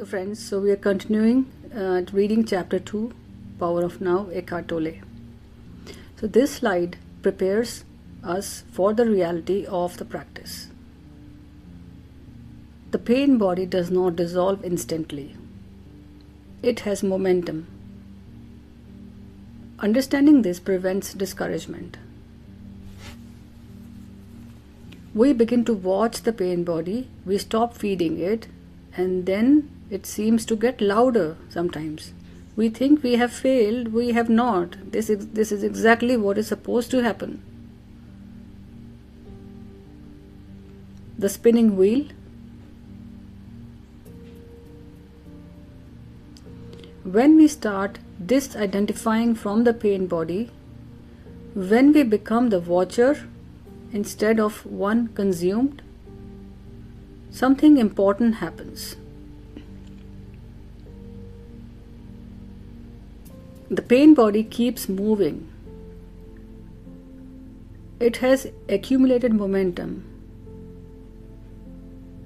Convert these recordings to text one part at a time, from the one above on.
friends, so we are continuing reading chapter 2, Power of Now, Eckhart Tolle. So this slide prepares us for the reality of the practice. The pain body does not dissolve instantly. It has momentum. Understanding this prevents discouragement. We begin to watch the pain body, we stop feeding it, and then it seems to get louder sometimes. We think we have failed, we have not. This is exactly what is supposed to happen. The spinning wheel. When we start disidentifying from the pain body, when we become the watcher instead of one consumed, something important happens. The pain body keeps moving. It has accumulated momentum,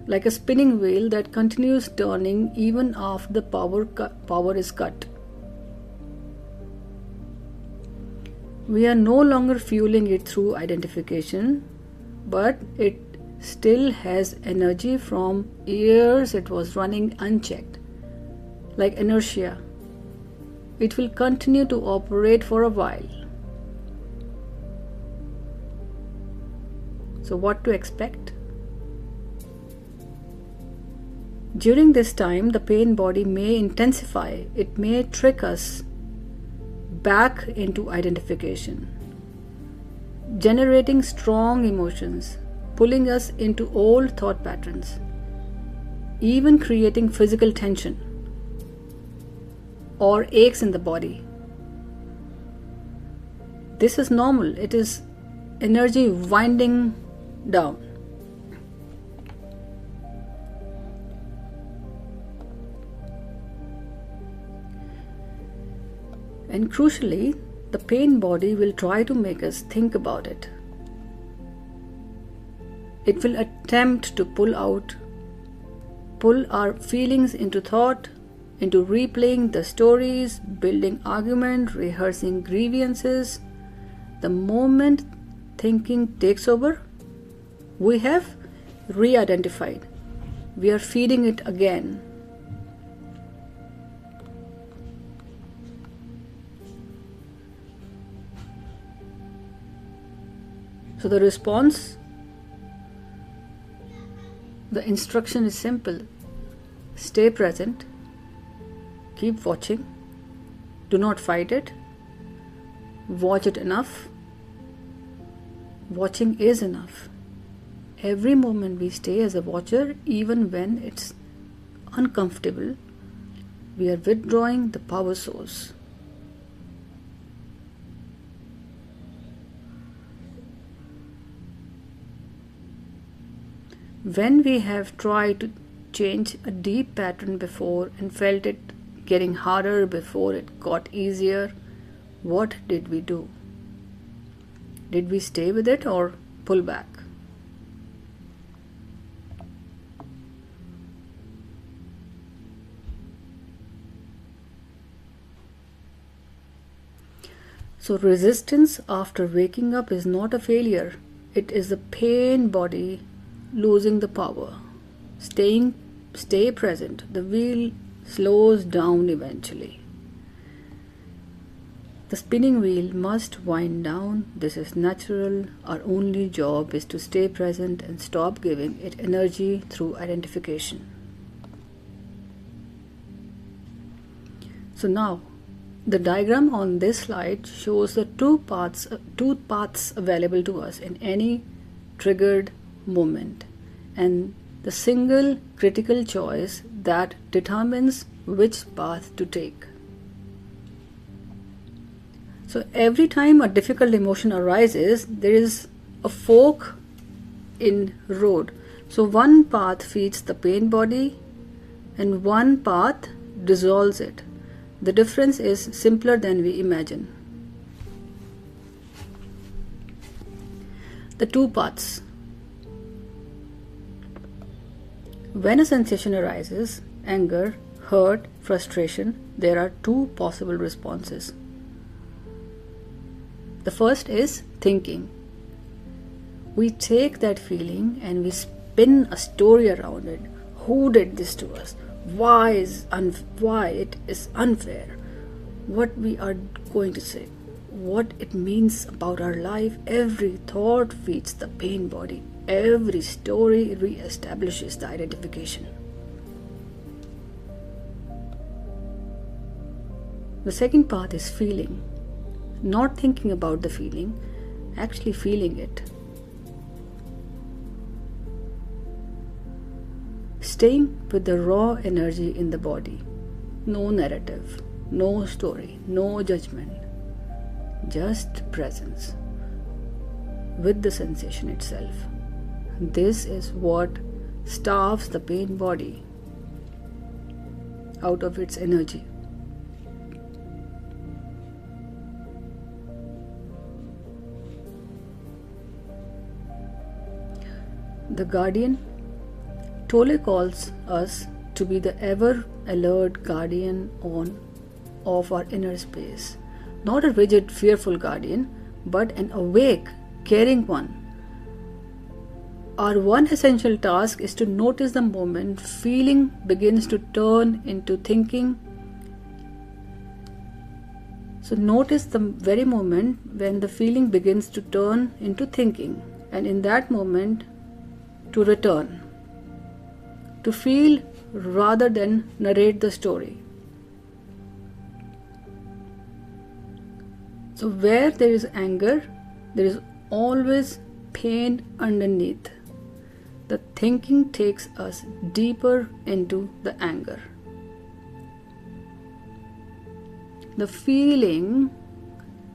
like a spinning wheel that continues turning even after the power is cut. We are no longer fueling it through identification, but it still has energy from years it was running unchecked, like inertia. It will continue to operate for a while. So what to expect? During this time, the pain body may intensify. It may trick us back into identification, generating strong emotions, pulling us into old thought patterns, even creating physical tension or aches in the body. This is normal. It is energy winding down. And crucially, the pain body will try to make us think about it. It will attempt to pull our feelings into thought, into replaying the stories, building argument, rehearsing grievances. The moment thinking takes over, we have re-identified. We are feeding it again. So the response, the instruction is simple. Stay present. Keep watching. Do not fight it. Watch it enough. Watching is enough. Every moment we stay as a watcher, even when it's uncomfortable, we are withdrawing the power source. When we have tried to change a deep pattern before and felt it getting harder before it got easier, what did we do? Did we stay with it or pull back? So resistance after waking up is not a failure. It is the pain body losing the power. Stay present. The wheel slows down eventually. The spinning wheel must wind down. This is natural. Our only job is to stay present and stop giving it energy through identification. So now, the diagram on this slide shows the two paths available to us in any triggered moment, and the single critical choice that determines which path to take. So every time a difficult emotion arises, there is a fork in road. So one path feeds the pain body and one path dissolves it. The difference is simpler than we imagine. The two paths. When a sensation arises, anger, hurt, frustration, there are two possible responses. The first is thinking. We take that feeling and we spin a story around it. Who did this to us? Why it is unfair? What we are going to say? What it means about our life? Every thought feeds the pain body. Every story reestablishes the identification. The second path is feeling. Not thinking about the feeling, actually feeling it. Staying with the raw energy in the body. No narrative, no story, no judgment. Just presence with the sensation itself. This is what starves the pain body out of its energy. The guardian, Tolle calls us to be the ever alert guardian of our inner space. Not a rigid, fearful guardian, but an awake, caring one. Our one essential task is to notice the moment feeling begins to turn into thinking. So notice the very moment when the feeling begins to turn into thinking, and in that moment to return, to feel rather than narrate the story. So where there is anger, there is always pain underneath. The thinking takes us deeper into the anger. The feeling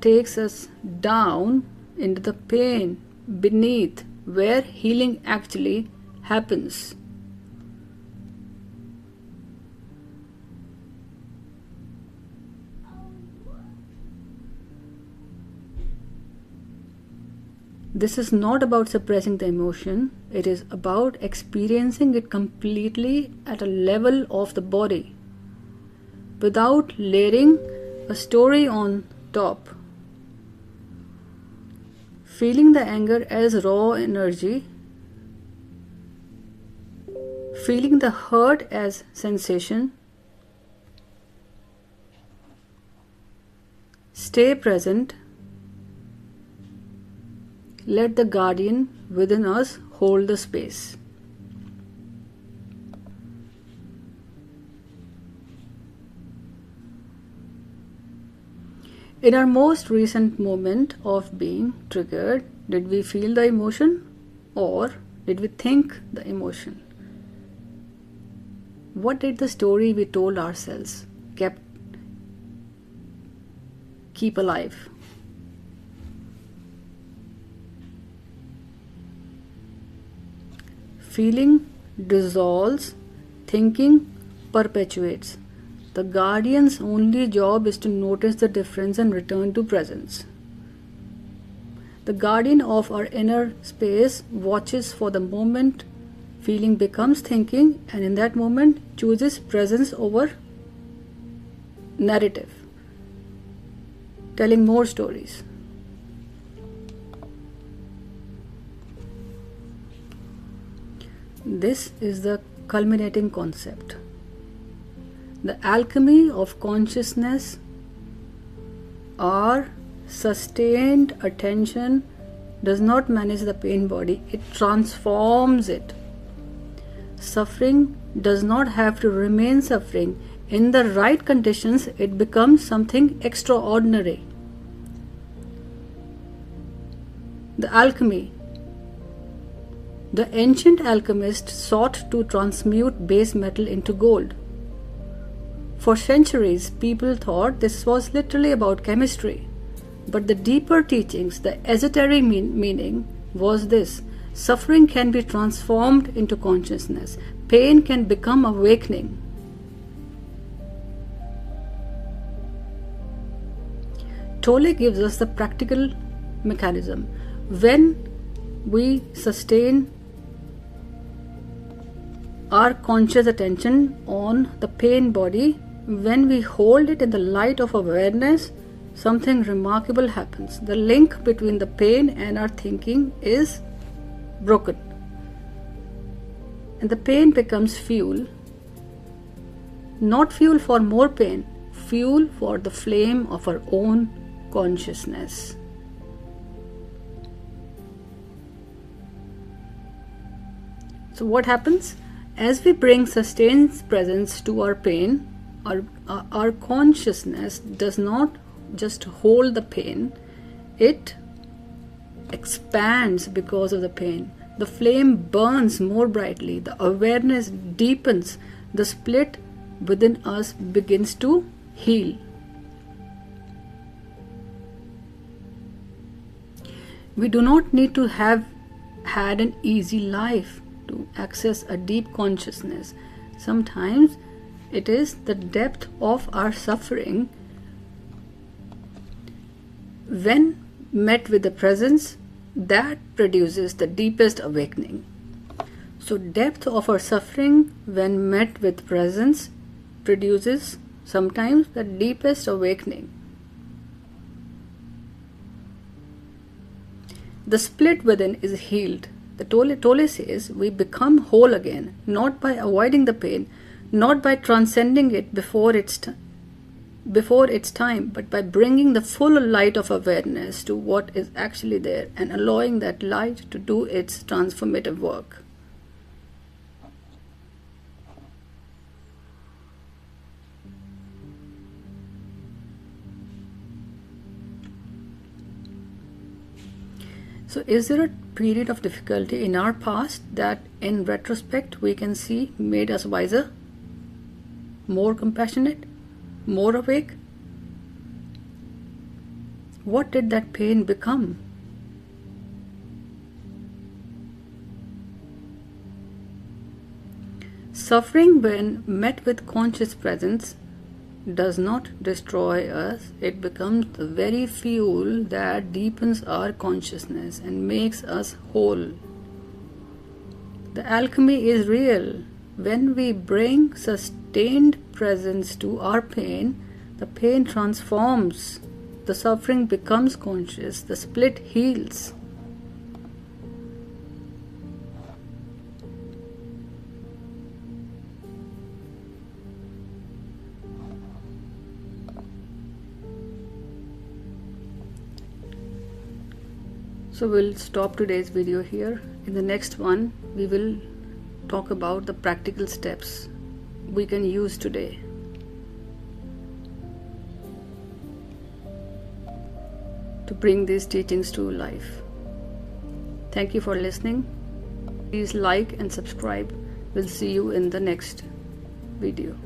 takes us down into the pain beneath, where healing actually happens. This is not about suppressing the emotion, it is about experiencing it completely at a level of the body, without layering a story on top. Feeling the anger as raw energy, feeling the hurt as sensation. Stay present. Let the guardian within us hold the space. In our most recent moment of being triggered, did we feel the emotion or did we think the emotion? What did the story we told ourselves keep alive? Feeling dissolves, thinking perpetuates. The guardian's only job is to notice the difference and return to presence. The guardian of our inner space watches for the moment feeling becomes thinking, and in that moment chooses presence over narrative, telling more stories. This is the culminating concept. The alchemy of consciousness, our sustained attention does not manage the pain body, it transforms it. Suffering does not have to remain suffering. In the right conditions, it becomes something extraordinary. The alchemy. The ancient alchemists sought to transmute base metal into gold. For centuries, people thought this was literally about chemistry. But the deeper teachings, the esoteric meaning was this: suffering can be transformed into consciousness. Pain can become awakening. Tolle gives us the practical mechanism. When we sustain our conscious attention on the pain body, when we hold it in the light of awareness, something remarkable happens. The link between the pain and our thinking is broken. And the pain becomes fuel. Not fuel for more pain, fuel for the flame of our own consciousness. So what happens? As we bring sustained presence to our pain, our consciousness does not just hold the pain, it expands because of the pain. The flame burns more brightly, the awareness deepens, the split within us begins to heal. We do not need to have had an easy life to access a deep consciousness. Sometimes it is the depth of our suffering when met with the presence that produces the deepest awakening. So depth of our suffering when met with presence produces sometimes the deepest awakening. The split within is healed. The Tolle says we become whole again, not by avoiding the pain, not by transcending it before its time, but by bringing the full light of awareness to what is actually there and allowing that light to do its transformative work. So is there a period of difficulty in our past that in retrospect we can see made us wiser, more compassionate, more awake? What did that pain become? Suffering, when met with conscious presence, does not destroy us. It becomes the very fuel that deepens our consciousness and makes us whole. The alchemy is real. When we bring sustained presence to our pain, the pain transforms, the suffering becomes conscious, the split heals. So we'll stop today's video here. In the next one, we will talk about the practical steps we can use today to bring these teachings to life. Thank you for listening. Please like and subscribe. We'll see you in the next video.